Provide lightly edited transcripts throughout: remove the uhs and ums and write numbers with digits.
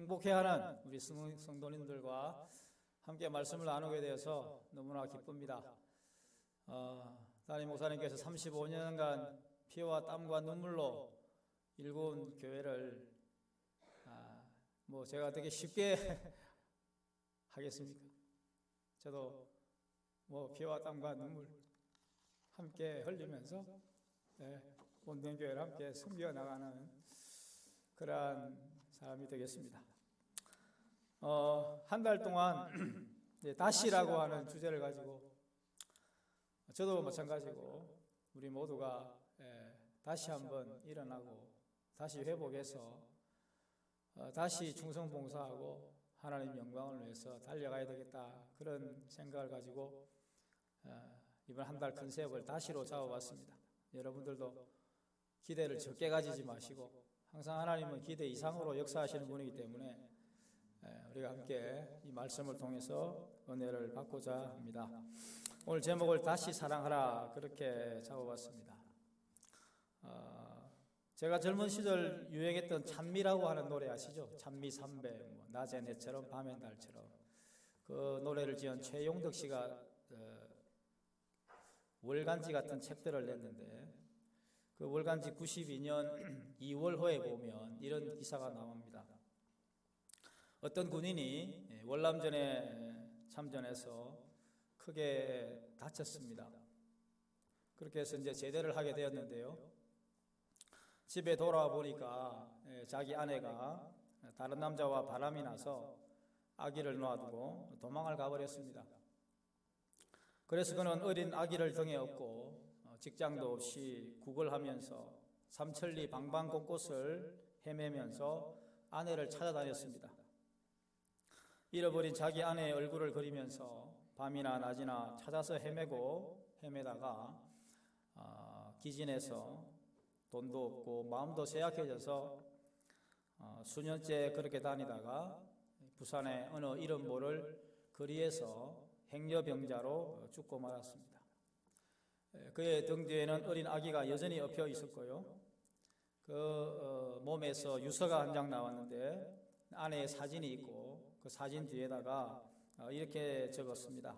행복해하는 우리 성도님들과 함께 말씀을 나누게 되어서 너무나 기쁩니다. 담임 목사님께서 35년간 피와 땀과 눈물로 일군 교회를 제가 되게 쉽게 하겠습니까? 저도 피와 땀과 눈물 함께 흘리면서 본den교회를 함께 섬겨 나가는 그러한 사람이 되겠습니다. 한 달 동안 다시라고 하는 주제를 가지고 저도 마찬가지고 우리 모두가 다시 한번 일어나고 다시 회복해서 다시 충성봉사하고 하나님 영광을 위해서 달려가야 되겠다, 그런 생각을 가지고 이번 한 달 컨셉을 다시로 잡아봤습니다. 여러분들도 기대를 적게 가지지 마시고 항상 하나님은 기대 이상으로 역사하시는 분이기 때문에 우리가 함께 이 말씀을 통해서 은혜를 받고자 합니다. 오늘 제목을 다시 사랑하라, 그렇게 잡아봤습니다. 제가 젊은 시절 유행했던 찬미라고 하는 노래 아시죠? 찬미 300, 낮에 내처럼 밤에 달처럼. 그 노래를 지은 최용덕 씨가 월간지 같은 책들을 냈는데 그 월간지 92년 2월호에 보면 이런 기사가 나옵니다. 어떤 군인이 월남전에 참전해서 크게 다쳤습니다. 그렇게 해서 이제 제대를 하게 되었는데요. 집에 돌아와 보니까 자기 아내가 다른 남자와 바람이 나서 아기를 놓아두고 도망을 가버렸습니다. 그래서 그는 어린 아기를 등에 업고 직장도 없이 구걸하면서 삼천리 방방 곳곳을 헤매면서 아내를 찾아다녔습니다. 잃어버린 자기 아내의 얼굴을 그리면서 밤이나 낮이나 찾아서 헤매다가 기진해서 돈도 없고 마음도 쇠약해져서 수년째 그렇게 다니다가 부산의 어느 이름 모를 거리에서 행여병자로 죽고 말았습니다. 그의 등 뒤에는 어린 아기가 여전히 엎여 있었고요. 그 몸에서 유서가 한 장 나왔는데 아내의 사진이 있고 그 사진 뒤에다가 이렇게 적었습니다.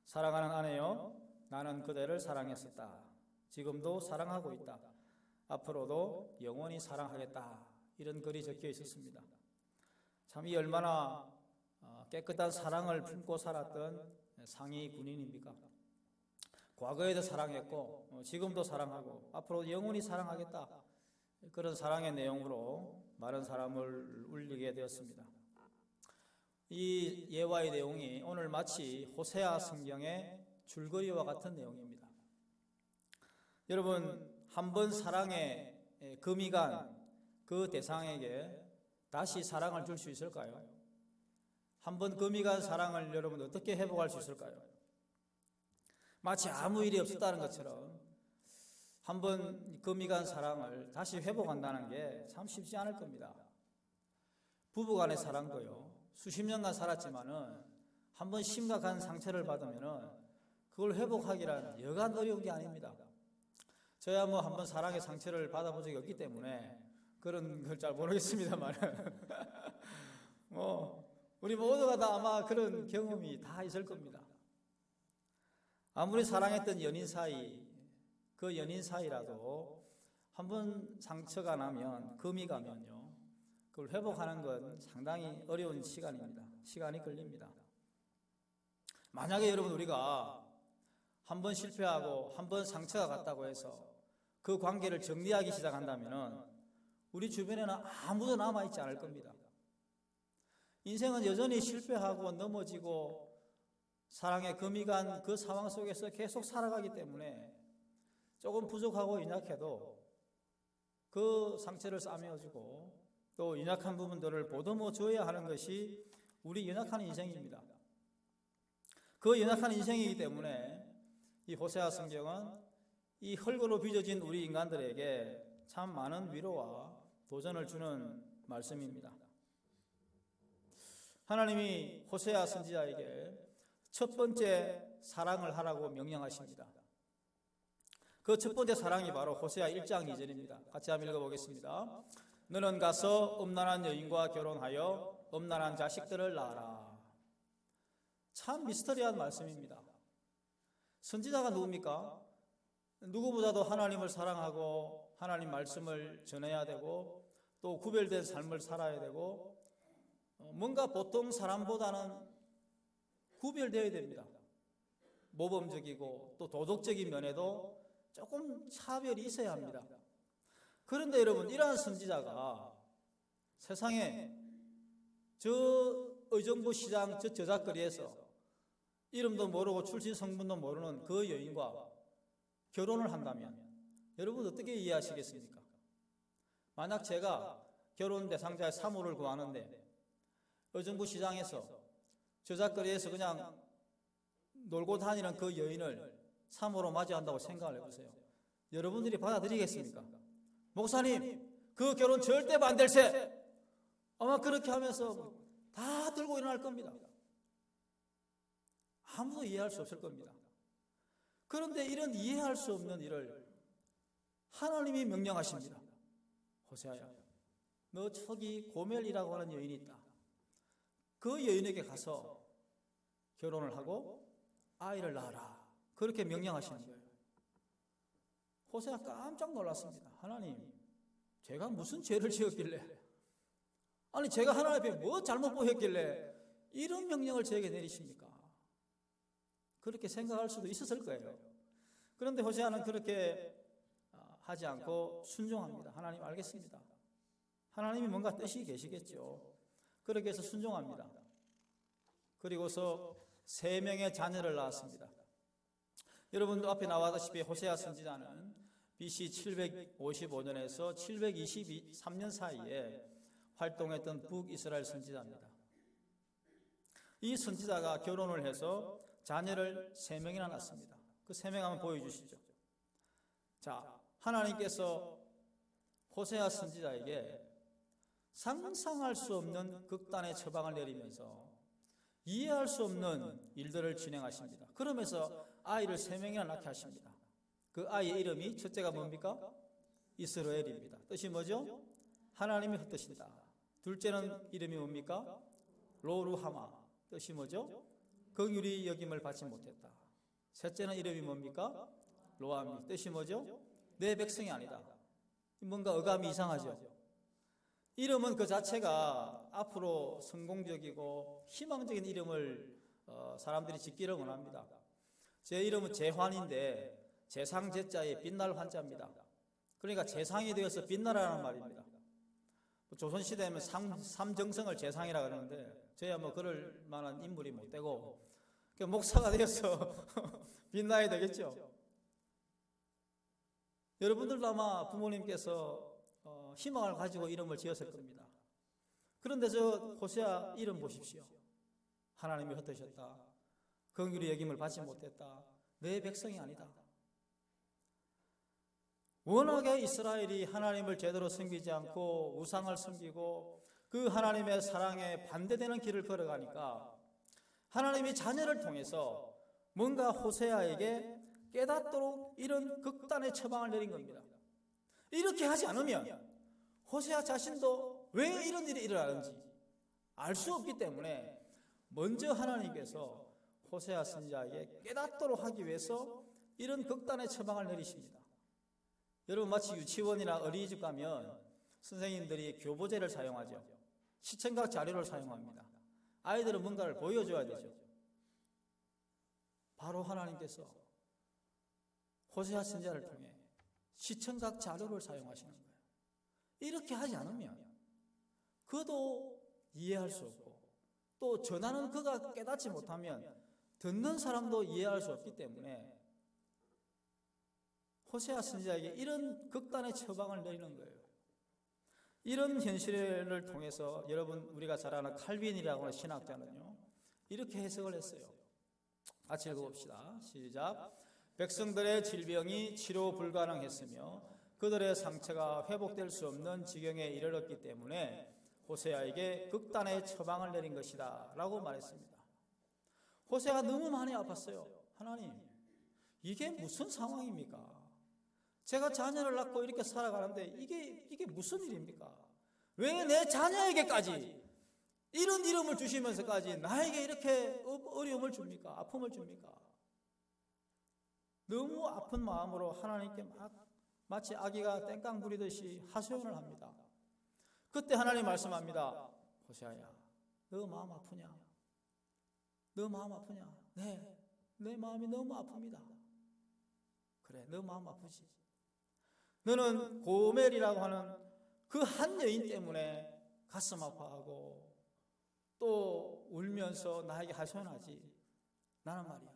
사랑하는 아내요, 나는 그대를 사랑했었다. 지금도 사랑하고 있다. 앞으로도 영원히 사랑하겠다. 이런 글이 적혀 있었습니다. 참 이 얼마나 깨끗한 사랑을 품고 살았던 상위 군인입니까? 과거에도 사랑했고 지금도 사랑하고 앞으로 영원히 사랑하겠다, 그런 사랑의 내용으로 많은 사람을 울리게 되었습니다. 이 예화의 내용이 오늘 마치 호세아 성경의 줄거리와 같은 내용입니다. 여러분, 한 번 사랑에 금이 간 그 대상에게 다시 사랑을 줄 수 있을까요? 한 번 금이 간 사랑을 여러분 어떻게 회복할 수 있을까요? 마치 아무 일이 없었다는 것처럼 한 번 금이 간 사랑을 다시 회복한다는 게 참 쉽지 않을 겁니다. 부부간의 사랑도요, 수십 년간 살았지만은 한 번 심각한 상처를 받으면은 그걸 회복하기란 여간 어려운 게 아닙니다. 저야 한 번 사랑의 상처를 받아본 적이 없기 때문에 그런 걸 잘 모르겠습니다만 우리 모두가 다 아마 그런 경험이 다 있을 겁니다. 아무리 사랑했던 연인 사이, 그 연인 사이라도 한 번 상처가 나면, 금이 가면요, 그걸 회복하는 건 상당히 어려운 시간이 걸립니다. 만약에 여러분 우리가 한 번 실패하고 한 번 상처가 갔다고 해서 그 관계를 정리하기 시작한다면 우리 주변에는 아무도 남아있지 않을 겁니다. 인생은 여전히 실패하고 넘어지고 사랑의 금이 간 그 상황 속에서 계속 살아가기 때문에 조금 부족하고 연약해도 그 상처를 싸매어주고 또 연약한 부분들을 보듬어 줘야 하는 것이 우리 연약한 인생입니다. 그 연약한 인생이기 때문에 이 호세아 성경은 이 흙으로 빚어진 우리 인간들에게 참 많은 위로와 도전을 주는 말씀입니다. 하나님이 호세아 선지자에게 첫 번째 사랑을 하라고 명령하십니다. 그 첫 번째 사랑이 바로 호세아 1장 2절입니다. 같이 한번 읽어보겠습니다. 너는 가서 음란한 여인과 결혼하여 엄란한 자식들을 낳아라. 참 미스터리한 말씀입니다. 선지자가 누굽니까? 누구보다도 하나님을 사랑하고 하나님 말씀을 전해야 되고 또 구별된 삶을 살아야 되고 뭔가 보통 사람보다는 구별되어야 됩니다. 모범적이고 또 도덕적인 면에도 조금 차별이 있어야 합니다. 그런데 여러분, 이러한 선지자가 세상에 저 의정부 시장 저 저작거리에서 이름도 모르고 출신 성분도 모르는 그 여인과 결혼을 한다면 여러분 어떻게 이해하시겠습니까? 만약 제가 결혼 대상자의 사모를 구하는데 의정부 시장에서 저작거리에서 그냥 놀고 다니는 그 여인을 사모로 맞이한다고 생각을 해보세요. 여러분들이 받아들이겠습니까? 목사님, 그 결혼 절대 반댈세. 아마 그렇게 하면서 다 들고 일어날 겁니다. 아무도 이해할 수 없을 겁니다. 그런데 이런 이해할 수 없는 일을 하나님이 명령하십니다. 호세아야, 너 저기 고멜이라고 하는 여인이 있다. 그 여인에게 가서 결혼을 하고 아이를 낳아라. 그렇게 명령하시는 거예요. 호세아 깜짝 놀랐습니다. 하나님, 제가 무슨 죄를 지었길래, 아니 제가 하나님 앞에 뭐 잘못 보였길래 이런 명령을 저에게 내리십니까? 그렇게 생각할 수도 있었을 거예요. 그런데 호세아는 그렇게 하지 않고 순종합니다. 하나님 알겠습니다. 하나님이 뭔가 뜻이 계시겠죠. 그렇게 해서 순종합니다. 그리고서 3명의 자녀를 낳았습니다. 여러분 앞에 나와다시피 호세아 선지자는 BC 755년에서 723년 사이에 활동했던 북이스라엘 선지자입니다. 이 선지자가 결혼을 해서 자녀를 3명이나 낳습니다. 그 3명 한번 보여주시죠. 자, 하나님께서 호세아 선지자에게 상상할 수 없는 극단의 처방을 내리면서 이해할 수 없는 일들을 진행하십니다. 그러면서 아이를 3명이나 낳게 하십니다. 그 아이의 이름이 첫째가 뭡니까? 이스라엘입니다. 뜻이 뭐죠? 하나님이 흩으신다. 둘째는 이름이 뭡니까? 로루하마. 뜻이 뭐죠? 긍휼히 여김을 받지 못했다. 셋째는 이름이 뭡니까? 로암이. 뜻이 뭐죠? 내 백성이 아니다. 뭔가 어감이 이상하죠. 이름은 그 자체가 앞으로 성공적이고 희망적인 이름을 사람들이 짓기를 원합니다. 제 이름은 재환인데 재상 제자에 빛날 환자입니다. 그러니까 재상이 되어서 빛나라는 말입니다. 조선시대에는 삼정성을 재상이라 그러는데 저야 뭐 그럴 만한 인물이 못 되고 목사가 되어서 빛나야 되겠죠. 여러분들도 아마 부모님께서 희망을 가지고 이름을 지었을 겁니다. 그런데 저 호세아 이름 보십시오. 하나님이 흩으셨다. 긍휼히 여김을 받지 못했다. 내 백성이 아니다. 워낙에 이스라엘이 하나님을 제대로 섬기지 않고 우상을 섬기고 그 하나님의 사랑에 반대되는 길을 걸어가니까 하나님이 자녀를 통해서 뭔가 호세아에게 깨닫도록 이런 극단의 처방을 내린 겁니다. 이렇게 하지 않으면 호세아 자신도 왜 이런 일이 일어나는지 알 수 없기 때문에 먼저 하나님께서 호세아 선지자에게 깨닫도록 하기 위해서 이런 극단의 처방을 내리십니다. 여러분 마치 유치원이나 어린이집 가면 선생님들이 교보제를 사용하죠. 시청각 자료를 사용합니다. 아이들은 뭔가를 보여줘야 되죠. 바로 하나님께서 호세아 선지자를 통해 시청각 자료를 사용하시는 거예요. 이렇게 하지 않으면 그도 이해할 수 없고 또 전하는 그가 깨닫지 못하면 듣는 사람도 이해할 수 없기 때문에 호세아 선지자에게 이런 극단의 처방을 내리는 거예요. 이런 현실을 통해서 여러분 우리가 잘 아는 칼빈이라고 하는 신학자는요 이렇게 해석을 했어요. 같이 읽어봅시다. 시작. 백성들의 질병이 치료 불가능했으며 그들의 상처가 회복될 수 없는 지경에 이르렀기 때문에 호세아에게 극단의 처방을 내린 것이다 라고 말했습니다. 호세아가 너무 많이 아팠어요. 하나님, 이게 무슨 상황입니까? 제가 자녀를 낳고 이렇게 살아가는데 이게 무슨 일입니까? 왜 내 자녀에게까지 이런 이름을 주시면서까지 나에게 이렇게 어려움을 줍니까? 아픔을 줍니까? 너무 아픈 마음으로 하나님께 마치 아기가 땡깡 부리듯이 하소연을 합니다. 그때 하나님 말씀합니다. 호세아야, 너 마음 아프냐? 너 마음 아프냐? 네, 내 마음이 너무 아픕니다. 그래, 너 마음 아프지? 너는 고멜이라고 하는 그 한 여인 때문에 가슴 아파하고 또 울면서 나에게 하소연하지. 나는 말이야,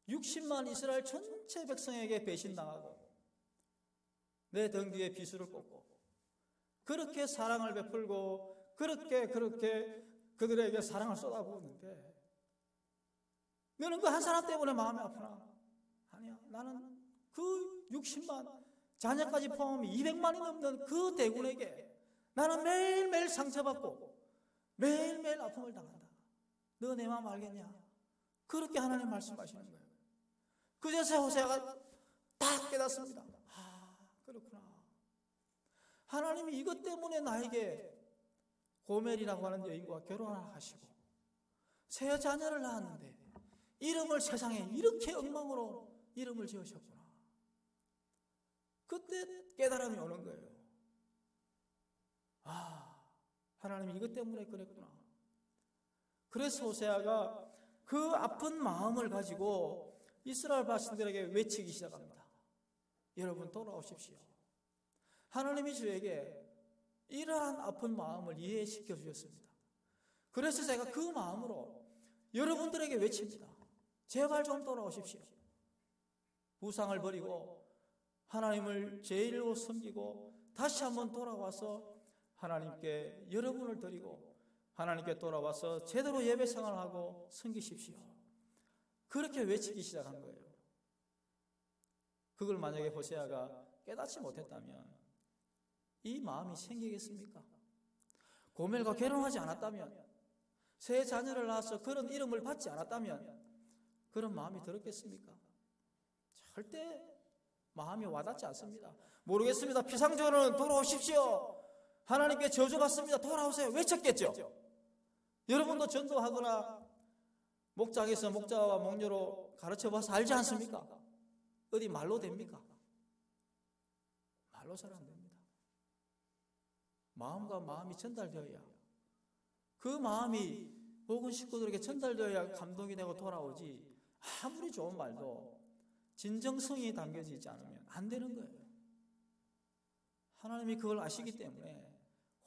60만 이스라엘 전체 백성에게 배신당하고 내 등 뒤에 비수를 꽂고 그렇게 사랑을 베풀고 그렇게 그들에게 사랑을 쏟아부었는데 너는 그 한 사람 때문에 마음이 아프나? 아니야. 나는 그 60만 자녀까지 포함하면 200만이 넘는 그 대군에게 나는 매일매일 상처받고 매일매일 아픔을 당한다. 너 내 마음 알겠냐? 그렇게 하나님 말씀하시는 거예요. 그제서 호세아가 딱 깨닫습니다. 그렇구나. 하나님이 이것 때문에 나에게 고멜이라고 하는 여인과 결혼을 하시고 세 자녀를 낳았는데 이름을 세상에 이렇게 엉망으로 이름을 지으셨구나. 그때 깨달음이 오는 거예요. 하나님이 이것 때문에 그랬구나. 그래서 호세아가 그 아픈 마음을 가지고 이스라엘 백성들에게 외치기 시작합니다. 여러분 돌아오십시오. 하나님이 저에게 이러한 아픈 마음을 이해시켜 주셨습니다. 그래서 제가 그 마음으로 여러분들에게 외칩니다. 제발 좀 돌아오십시오. 우상을 버리고 하나님을 제일로 섬기고 다시 한번 돌아와서 하나님께 여러분을 드리고 하나님께 돌아와서 제대로 예배 생활을 하고 섬기십시오. 그렇게 외치기 시작한 거예요. 그걸 만약에 호세아가 깨닫지 못했다면 이 마음이 생기겠습니까? 고멜과 결혼하지 않았다면, 새 자녀를 낳아서 그런 이름을 받지 않았다면 그런 마음이 들었겠습니까? 절대 마음이 와닿지 않습니다. 모르겠습니다. 피상적으로는 돌아오십시오. 하나님께 저주받습니다. 돌아오세요. 외쳤겠죠. 여러분도 전도하거나 목장에서 목자와 목녀로 가르쳐봐서 알지 않습니까? 어디 말로 됩니까? 말로 잘 안 됩니다. 마음과 마음이 전달되어야, 그 마음이 모든 식구들에게 전달되어야 감동이 되고 돌아오지, 아무리 좋은 말도 진정성이 담겨지지 않으면 안 되는 거예요. 하나님이 그걸 아시기 때문에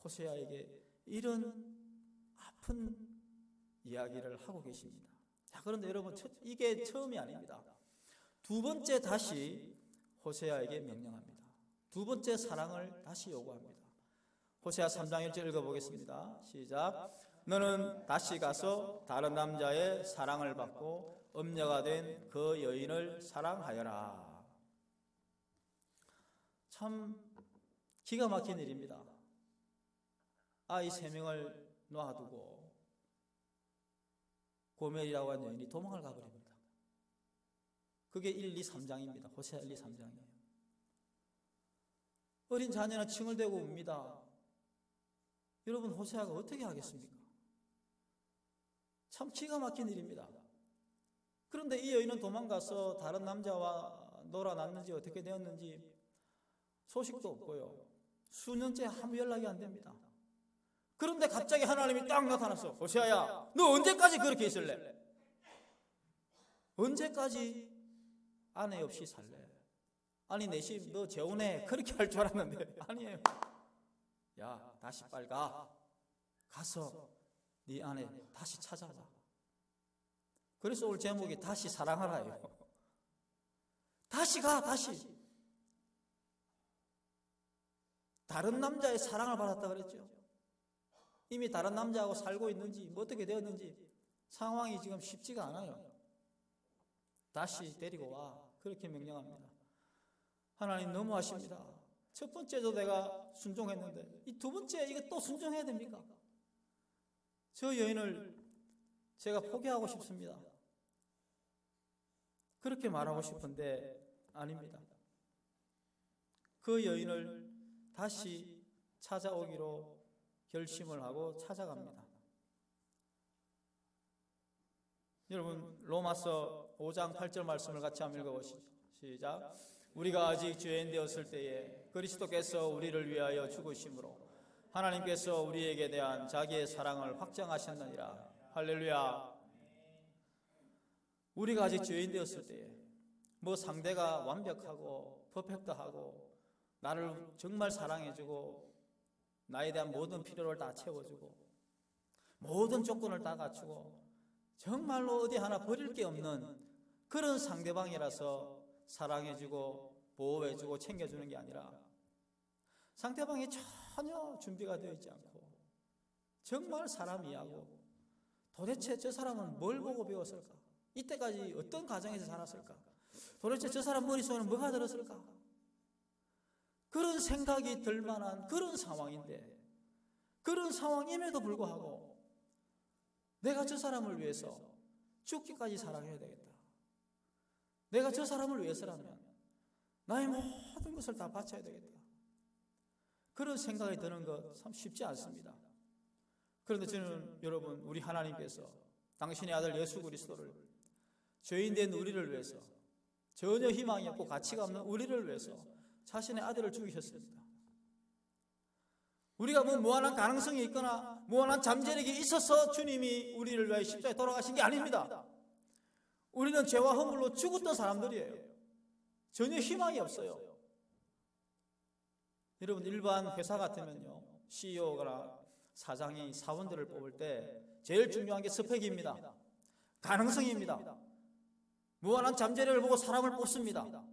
호세아에게 이런 아픈 이야기를 하고 계십니다. 자, 그런데 여러분, 이게 처음이 아닙니다. 두 번째 다시 호세아에게 명령합니다. 두 번째 사랑을 다시 요구합니다. 호세아 3장 1절 읽어보겠습니다. 시작. 너는 다시 가서 다른 남자의 사랑을 받고 엄녀가 된 그 여인을 사랑하여라. 참 기가 막힌 일입니다. 아이 3명을 놔두고 고멜이라고 하는 여인이 도망을 가버립니다. 그게 1, 2, 3장입니다. 호세아 1, 2, 3장이에요. 어린 자녀는 칭을 대고 웁니다. 여러분, 호세아가 어떻게 하겠습니까? 참 기가 막힌 일입니다. 그런데 이 여인은 도망가서 다른 남자와 놀아났는지 어떻게 되었는지 소식도 없고요. 수년째 아무 연락이 안 됩니다. 그런데 갑자기 하나님이 딱 나타났어. 호세아야, 너 언제까지 그렇게 있을래? 언제까지 아내 없이 살래? 아니, 내심 너 재혼해, 그렇게 할 줄 알았는데 아니에요. 야, 다시 빨리 가서 네 아내 다시 찾아와. 그래서 오늘 제목이 다시 사랑하라예요. 다시 가. 다른 남자의 사랑을 받았다 그랬죠. 이미 다른 남자하고 살고 있는지 뭐 어떻게 되었는지 상황이 지금 쉽지가 않아요. 다시 데리고 와. 그렇게 명령합니다. 하나님 너무하십니다. 첫 번째도 내가 순종했는데 이 두 번째 이거 또 순종해야 됩니까? 저 여인을 제가 포기하고 싶습니다. 그렇게 말하고 싶은데 아닙니다. 그 여인을 다시 찾아오기로 결심을 하고 찾아갑니다. 여러분, 로마서 5장 8절 말씀을 같이 한번 읽어보시죠. 시작. 우리가 아직 죄인 되었을 때에 그리스도께서 우리를 위하여 죽으심으로 하나님께서 우리에게 대한 자기의 사랑을 확정하셨느니라. 할렐루야. 우리가 아직 죄인 되었을 때에 뭐 상대가 완벽하고 퍼펙트하고 나를 정말 사랑해주고 나에 대한 모든 필요를 다 채워주고 모든 조건을 다 갖추고 정말로 어디 하나 버릴 게 없는 그런 상대방이라서 사랑해주고 보호해주고 챙겨주는 게 아니라 상대방이 전혀 준비가 되어 있지 않고 정말 사람이하고 도대체 저 사람은 뭘 보고 배웠을까? 이때까지 어떤 가정에서 자랐을까? 도대체 저 사람 머릿속에는 뭐가 들었을까? 그런 생각이 들 만한 그런 상황인데 그런 상황임에도 불구하고 내가 저 사람을 위해서 죽기까지 사랑해야 되겠다. 내가 저 사람을 위해서라면 나의 모든 것을 다 바쳐야 되겠다. 그런 생각이 드는 것 참 쉽지 않습니다. 그런데 저는 여러분, 우리 하나님께서 당신의 아들 예수 그리스도를 죄인된 우리를 위해서 전혀 희망이 없고 가치가 없는 우리를 위해서 자신의 아들을 죽이셨습니다. 우리가 뭐 무한한 가능성이 있거나 무한한 잠재력이 있어서 주님이 우리를 위해 십자가에 돌아가신 게 아닙니다. 우리는 죄와 허물로 죽었던 사람들이에요. 전혀 희망이 없어요. 여러분, 일반 회사 같으면요, CEO나 사장이 사원들을 뽑을 때 제일 중요한 게 스펙입니다. 가능성입니다. 무한한 잠재력을 보고 사람을 뽑습니다.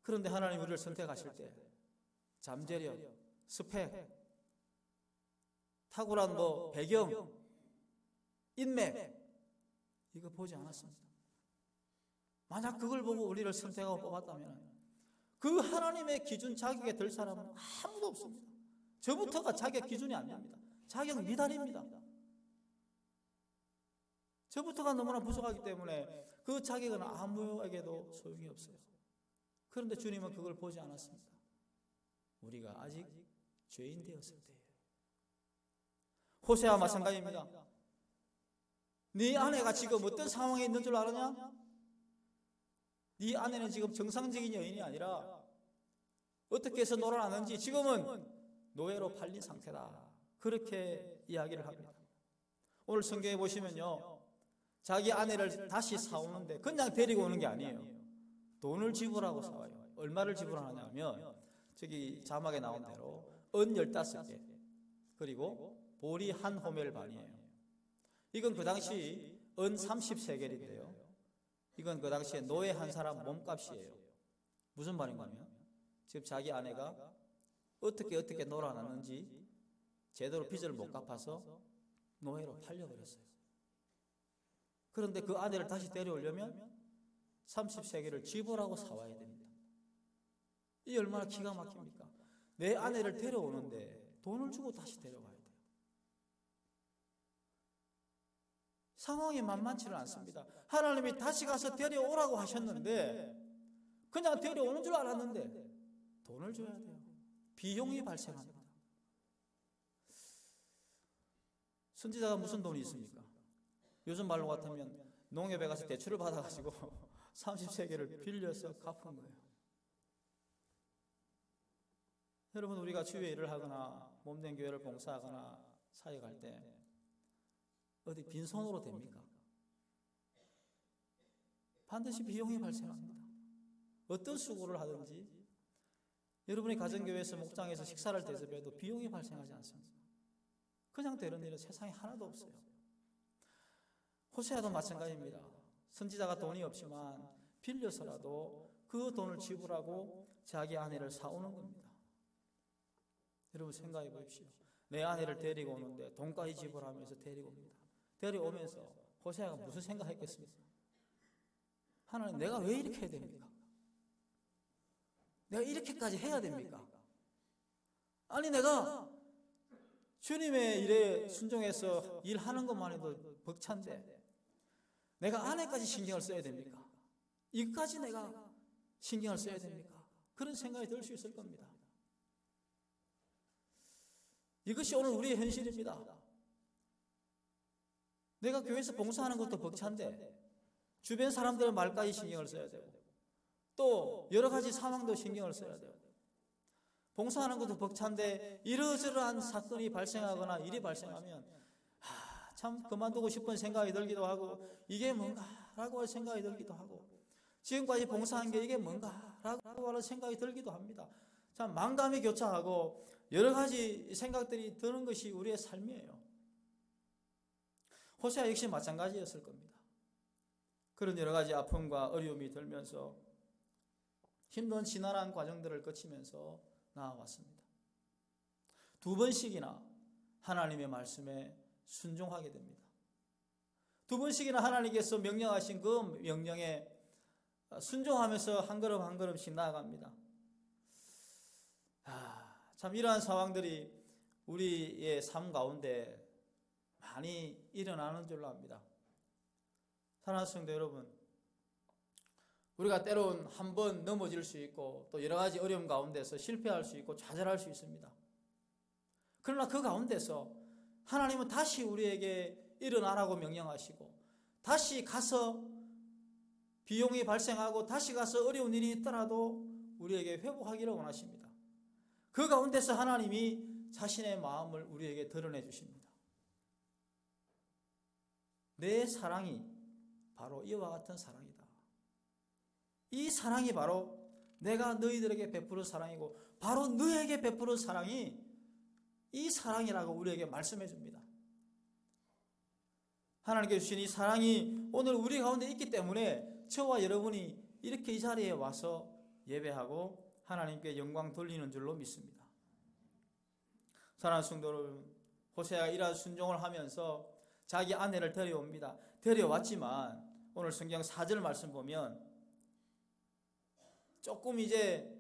그런데 하나님 우리를 선택하실 때 잠재력, 스펙, 탁월한 배경, 인맥 이거 보지 않았습니다. 만약 그걸 보고 우리를 선택하고 뽑았다면 그 하나님의 기준 자격에 들 사람은 아무도 없습니다. 저부터가 자격 기준이 안 됩니다. 자격 미달입니다. 저부터가 너무나 부족하기 때문에 그 자격은 아무에게도 소용이 없어요. 그런데 주님은 그걸 보지 않았습니다. 우리가 아직 죄인 되었을 때에. 호세아와 마찬가지입니다. 네 아내가 지금 어떤 상황에 있는 줄 아느냐? 네 아내는 지금 정상적인 여인이 아니라 어떻게 해서 놀아나는지 지금은 노예로 팔린 상태다. 그렇게 이야기를 합니다. 오늘 성경에 보시면요, 자기 아내를 다시 사오는데 그냥 데리고 오는 게 아니에요. 돈을 지불하고 사와요. 얼마를 지불하냐면 저기 자막에 나온 대로 은 15개 그리고 보리 한 호멜 반이에요. 이건 그 당시 은 33개인데요. 이건 그 당시에 노예 한 사람 몸값이에요. 무슨 말인가 하면 지금 자기 아내가 어떻게 놀아났는지 제대로 빚을 못 갚아서 노예로 팔려버렸어요. 그런데 그 아내를 다시 데려오려면 30세계를 지불하고 사와야 됩니다. 이 얼마나 기가 막힙니까? 내 아내를 데려오는데 돈을 주고 다시 데려와야 돼요. 상황이 만만치는 않습니다. 하나님이 다시 가서 데려오라고 하셨는데 그냥 데려오는 줄 알았는데 돈을 줘야 돼요. 비용이 발생합니다. 선지자가 무슨 돈이 있습니까? 요즘 말로 같으면 농협에 가서 대출을 받아가지고 30세계를 빌려서 갚은 거예요. 여러분, 우리가 주의 일을 하거나 몸된 교회를 봉사하거나 사역할 때 어디 빈손으로 됩니까? 반드시 비용이 발생합니다. 어떤 수고를 하든지 여러분이 가정교회에서 목장에서 식사를 대접해도 비용이 발생하지 않습니다. 그냥 되는 일은 세상에 하나도 없어요. 호세아도 마찬가지입니다. 선지자가 돈이 없지만 빌려서라도 그 돈을 지불하고 자기 아내를 사오는 겁니다. 여러분 생각해 보십시오. 내 아내를 데리고 오는데 돈까지 지불하면서 데리고 옵니다. 데려오면서 호세아가 무슨 생각했겠습니까? 하나님, 내가 왜 이렇게 해야 됩니까? 내가 이렇게까지 해야 됩니까? 아니, 내가 주님의 일에 순종해서 일하는 것만 해도 벅찬데 내가 아내까지 신경을 써야 됩니까? 이까지 내가 신경을 써야 됩니까? 그런 생각이 들 수 있을 겁니다. 이것이 오늘 우리의 현실입니다. 내가 교회에서 봉사하는 것도 벅찬데 주변 사람들의 말까지 신경을 써야 되고 또 여러 가지 상황도 신경을 써야 돼요. 봉사하는 것도 벅찬데 이러저러한 사건이 발생하거나 일이 발생하면 참 그만두고 싶은 생각이 들기도 하고 이게 뭔가라고 생각이 들기도 하고 지금까지 봉사한 게 이게 뭔가라고 하는 생각이 들기도 합니다. 참 만감이 교차하고 여러 가지 생각들이 드는 것이 우리의 삶이에요. 호세아 역시 마찬가지였을 겁니다. 그런 여러 가지 아픔과 어려움이 들면서 힘든 지난한 과정들을 거치면서 나아왔습니다. 2번씩이나 하나님의 말씀에 순종하게 됩니다. 2번씩이나 하나님께서 명령하신 그 명령에 순종하면서 한 걸음 한 걸음씩 나아갑니다. 참 이러한 상황들이 우리의 삶 가운데 많이 일어나는 줄로 압니다. 사랑하는 성도 여러분, 우리가 때로는 한 번 넘어질 수 있고 또 여러 가지 어려움 가운데서 실패할 수 있고 좌절할 수 있습니다. 그러나 그 가운데서 하나님은 다시 우리에게 일어나라고 명령하시고 다시 가서 비용이 발생하고 다시 가서 어려운 일이 있더라도 우리에게 회복하기를 원하십니다. 그 가운데서 하나님이 자신의 마음을 우리에게 드러내 주십니다. 내 사랑이 바로 이와 같은 사랑이다. 이 사랑이 바로 내가 너희들에게 베푸는 사랑이고 바로 너에게 베푸는 사랑이 이 사랑이라고 우리에게 말씀해 줍니다. 하나님께 주신 이 사랑이 오늘 우리 가운데 있기 때문에 저와 여러분이 이렇게 이 자리에 와서 예배하고 하나님께 영광 돌리는 줄로 믿습니다. 사랑하는 성도 여러분, 호세아가 이러한 순종을 하면서 자기 아내를 데려옵니다. 데려왔지만 오늘 성경 4절 말씀 보면 조금 이제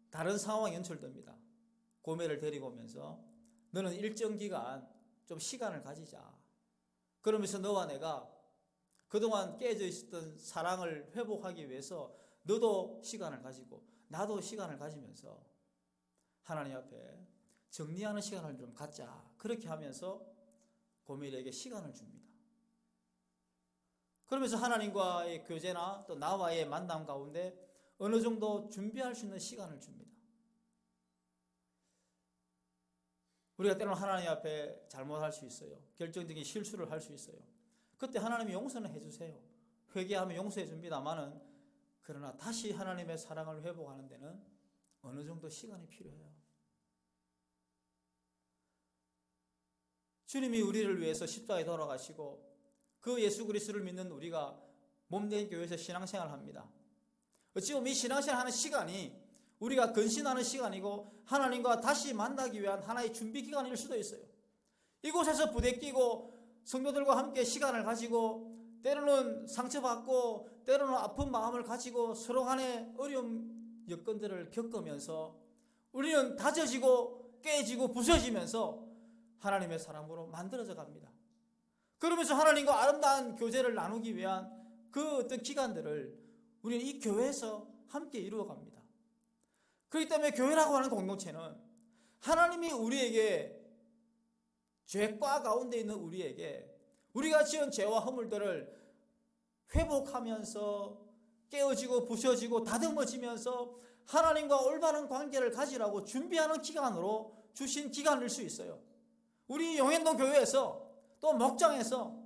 다른 상황이 연출됩니다. 고멜을 데리고 오면서 너는 일정 기간 좀 시간을 가지자. 그러면서 너와 내가 그동안 깨져 있었던 사랑을 회복하기 위해서 너도 시간을 가지고 나도 시간을 가지면서 하나님 앞에 정리하는 시간을 좀 갖자. 그렇게 하면서 고멜에게 시간을 줍니다. 그러면서 하나님과의 교제나 또 나와의 만남 가운데 어느 정도 준비할 수 있는 시간을 줍니다. 우리가 때로는 하나님 앞에 잘못할 수 있어요. 결정적인 실수를 할 수 있어요. 그때 하나님이 용서는 해주세요. 회개하면 용서해 줍니다만은 그러나 다시 하나님의 사랑을 회복하는 데는 어느 정도 시간이 필요해요. 주님이 우리를 위해서 십자가에 돌아가시고 그 예수 그리스도를 믿는 우리가 몸된 교회에서 신앙생활을 합니다. 어찌 보면 이 신앙생활하는 시간이 우리가 근신하는 시간이고 하나님과 다시 만나기 위한 하나의 준비 기간일 수도 있어요. 이곳에서 부대끼고 성도들과 함께 시간을 가지고 때로는 상처받고 때로는 아픈 마음을 가지고 서로 간의 어려운 여건들을 겪으면서 우리는 다져지고 깨지고 부서지면서 하나님의 사람으로 만들어져 갑니다. 그러면서 하나님과 아름다운 교제를 나누기 위한 그 어떤 기간들을 우리는 이 교회에서 함께 이루어 갑니다. 그렇기 때문에 교회라고 하는 공동체는 하나님이 우리에게 죄과 가운데 있는 우리에게 우리가 지은 죄와 허물들을 회복하면서 깨어지고 부서지고 다듬어지면서 하나님과 올바른 관계를 가지라고 준비하는 기간으로 주신 기간일 수 있어요. 우리 용현동 교회에서 또 목장에서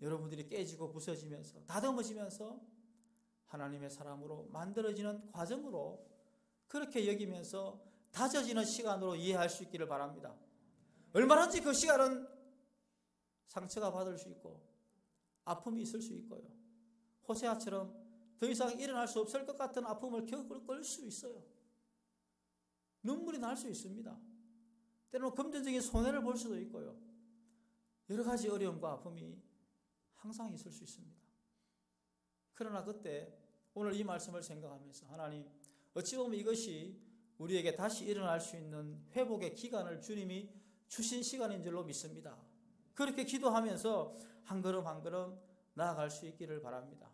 여러분들이 깨지고 부서지면서 다듬어지면서 하나님의 사람으로 만들어지는 과정으로 그렇게 여기면서 다져지는 시간으로 이해할 수 있기를 바랍니다. 얼마든지 그 시간은 상처가 받을 수 있고 아픔이 있을 수 있고요. 호세아처럼 더 이상 일어날 수 없을 것 같은 아픔을 겪을 수 있어요. 눈물이 날 수 있습니다. 때로는 금전적인 손해를 볼 수도 있고요. 여러 가지 어려움과 아픔이 항상 있을 수 있습니다. 그러나 그때 오늘 이 말씀을 생각하면서 하나님, 어찌 보면 이것이 우리에게 다시 일어날 수 있는 회복의 기간을 주님이 주신 시간인 줄로 믿습니다. 그렇게 기도하면서 한 걸음 한 걸음 나아갈 수 있기를 바랍니다.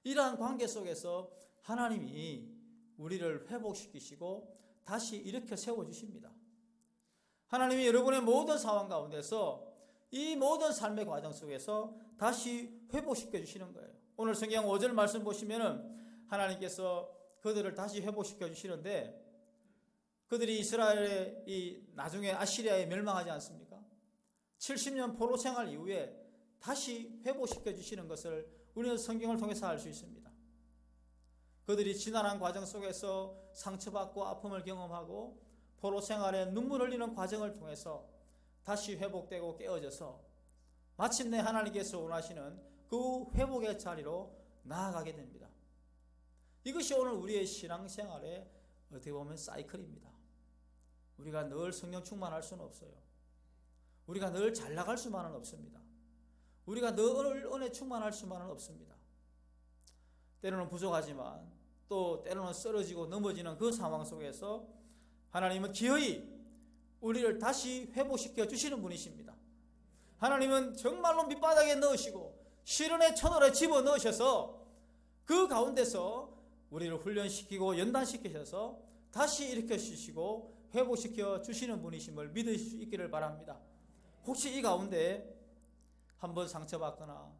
이러한 관계 속에서 하나님이 우리를 회복시키시고 다시 일으켜 세워주십니다. 하나님이 여러분의 모든 상황 가운데서 이 모든 삶의 과정 속에서 다시 회복시켜 주시는 거예요. 오늘 성경 5절 말씀 보시면은 하나님께서 그들을 다시 회복시켜 주시는데, 그들이 이스라엘의 이 나중에 아시리아에 멸망하지 않습니까? 70년 포로 생활 이후에 다시 회복시켜 주시는 것을 우리는 성경을 통해서 알 수 있습니다. 그들이 지난한 과정 속에서 상처받고 아픔을 경험하고 포로 생활에 눈물 흘리는 과정을 통해서 다시 회복되고 깨어져서 마침내 하나님께서 원하시는 그 회복의 자리로 나아가게 됩니다. 이것이 오늘 우리의 신앙생활의 어떻게 보면 사이클입니다. 우리가 늘 성령 충만할 수는 없어요. 우리가 늘 잘 나갈 수만은 없습니다. 우리가 늘 은혜 충만할 수만은 없습니다. 때로는 부족하지만 또 때로는 쓰러지고 넘어지는 그 상황 속에서 하나님은 기어이 우리를 다시 회복시켜 주시는 분이십니다. 하나님은 정말로 밑바닥에 넣으시고 시련의 터널에 집어넣으셔서 그 가운데서 우리를 훈련시키고 연단시키셔서 다시 일으켜 주시고 회복시켜 주시는 분이심을 믿을 수 있기를 바랍니다. 혹시 이 가운데 한번 상처받거나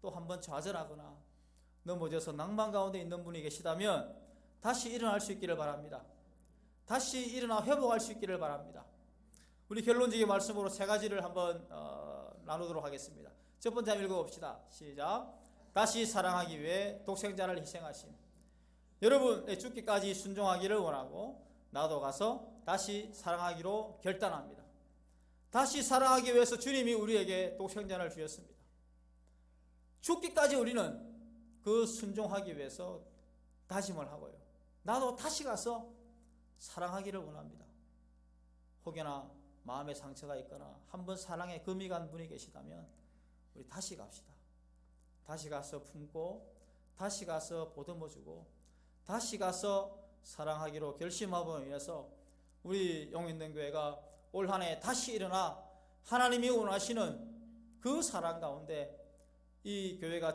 또 한번 좌절하거나 넘어져서 낭만 가운데 있는 분이 계시다면 다시 일어날 수 있기를 바랍니다. 다시 일어나 회복할 수 있기를 바랍니다. 우리 결론적인 말씀으로 세 가지를 한번 나누도록 하겠습니다. 첫 번째 한번 읽어봅시다. 시작. 다시 사랑하기 위해 독생자를 희생하신, 여러분 죽기까지 순종하기를 원하고 나도 가서 다시 사랑하기로 결단합니다. 다시 사랑하기 위해서 주님이 우리에게 독생자를 주셨습니다. 죽기까지 우리는 그 순종하기 위해서 다짐을 하고요. 나도 다시 가서 사랑하기를 원합니다. 혹여나 마음에 상처가 있거나 한번 사랑에 금이 간 분이 계시다면 우리 다시 갑시다. 다시 가서 품고 다시 가서 보듬어주고 다시 가서 사랑하기로 결심함으로 인해서 우리 용인den교회가 올 한 해 다시 일어나 하나님이 원하시는 그 사랑 가운데 이 교회가